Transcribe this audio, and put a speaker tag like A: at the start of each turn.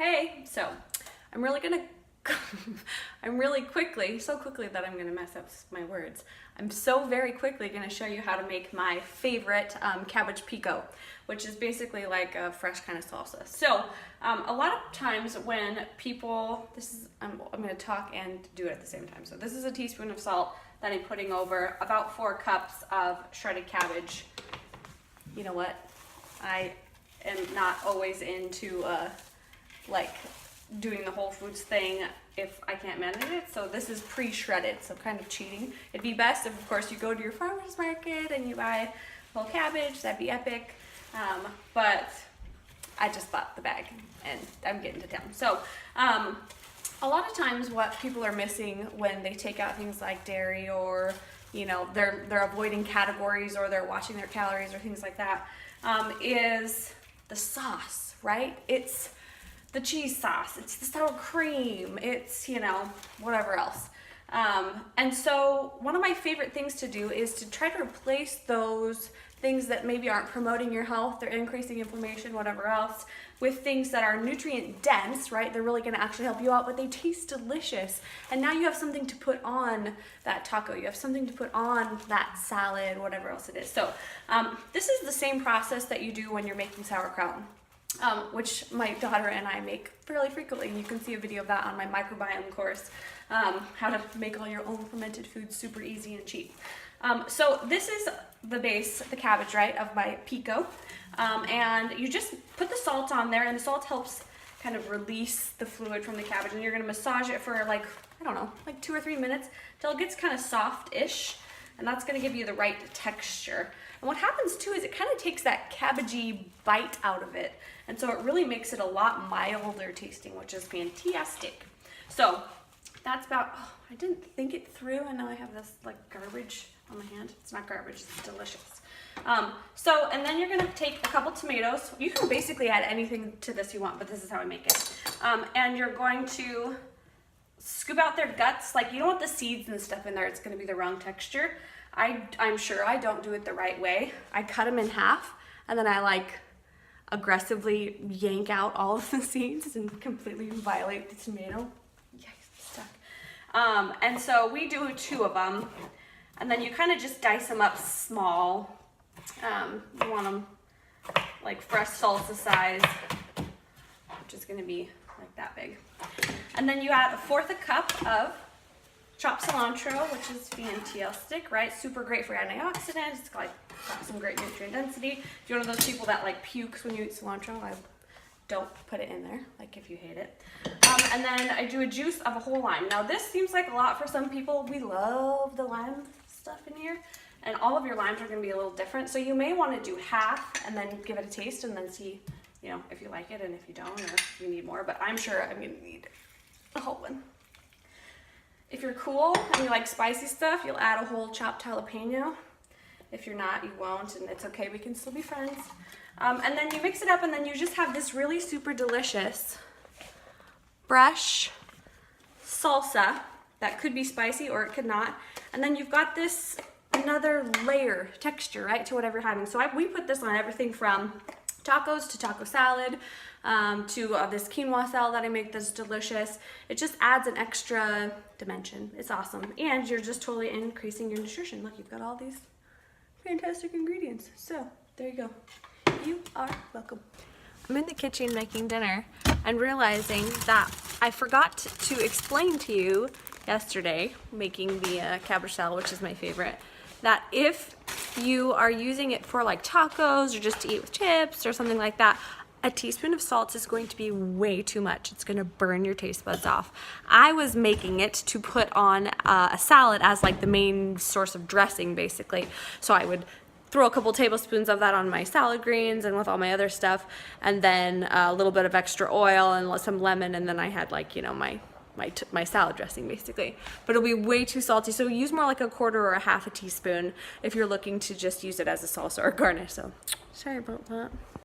A: Hey, so I'm really gonna so quickly that I'm gonna mess up my words. I'm so very quickly gonna show you how to make my favorite cabbage pico, which is basically like a fresh kind of salsa. So a lot of times when people, I'm gonna talk and do it at the same time. So this is a teaspoon of salt that I'm putting over about 4 cups of shredded cabbage. You know what? I am not always into like doing the Whole Foods thing if I can't manage it. So this is pre-shredded, so kind of cheating. It'd be best if, of course, you go to your farmer's market and you buy whole cabbage. That'd be epic. But I just bought the bag and I'm getting to town. So a lot of times what people are missing when they take out things like dairy, or you know, they're avoiding categories, or they're watching their calories or things like that, is the sauce, right? It's the cheese sauce, it's the sour cream, it's, you know, whatever else. And so one of my favorite things to do is to try to replace those things that maybe aren't promoting your health, they're increasing inflammation, whatever else, with things that are nutrient dense, right? They're really gonna actually help you out, but they taste delicious. And now you have something to put on that taco, you have something to put on that salad, whatever else it is. So this is the same process that you do when you're making sauerkraut. Which my daughter and I make fairly frequently. You can see a video of that on my microbiome course, how to make all your own fermented foods super easy and cheap. So this is the base, the cabbage, right, of my pico. And you just put the salt on there, and the salt helps kind of release the fluid from the cabbage, and you're gonna massage it for like, I don't know, like 2 or 3 minutes till it gets kind of soft-ish, and that's gonna give you the right texture. And what happens too is it kind of takes that cabbagey bite out of it. And so it really makes it a lot milder tasting, which is fantastic. So that's about, oh, I didn't think it through, and now I have this like garbage on my hand. It's not garbage, it's delicious. And then you're gonna take a couple tomatoes. You can basically add anything to this you want, but this is how I make it. And you're going to scoop out their guts. Like, you don't want the seeds and stuff in there, it's gonna be the wrong texture. I'm sure I don't do it the right way. I cut them in half, and then I like aggressively yank out all of the seeds and completely violate the tomato. Yikes, stuck. And so we do 2 of them, and then you kind of just dice them up small. You want them like fresh salsa size, which is gonna be like that big. And then you add 1/4 cup of chopped cilantro, which is fantastic, right? Super great for antioxidants. It's got some great nutrient density. If you're one of those people that like pukes when you eat cilantro, I don't put it in there, like if you hate it. And then I do a juice of a whole lime. Now this seems like a lot for some people. We love the lime stuff in here, and all of your limes are gonna be a little different. So you may wanna do half and then give it a taste and then see, you know, if you like it and if you don't, or if you need more, but I'm sure I'm gonna need a whole one. If you're cool and you like spicy stuff, you'll add a whole chopped jalapeno. If you're not, you won't, and it's okay, we can still be friends. And then you mix it up, and then you just have this really super delicious, fresh salsa that could be spicy or it could not. And then you've got this another layer texture, right, to whatever you're having. So we put this on everything from tacos to taco salad, to this quinoa salad that I make that's delicious. It just adds an extra dimension. It's awesome. And you're just totally increasing your nutrition. Look, you've got all these fantastic ingredients. So there you go. You are welcome. I'm in the kitchen making dinner and realizing that I forgot to explain to you yesterday, making the cabbage salad, which is my favorite, that if you are using it for like tacos or just to eat with chips or something like that, a teaspoon of salt is going to be way too much. It's gonna burn your taste buds off. I was making it to put on a salad as like the main source of dressing, basically. So I would throw a couple tablespoons of that on my salad greens and with all my other stuff, and then a little bit of extra oil and some lemon, and then I had like, you know, my salad dressing basically. But it'll be way too salty, so use more like a 1/4 or a 1/2 teaspoon if you're looking to just use it as a salsa or garnish. So sorry about that.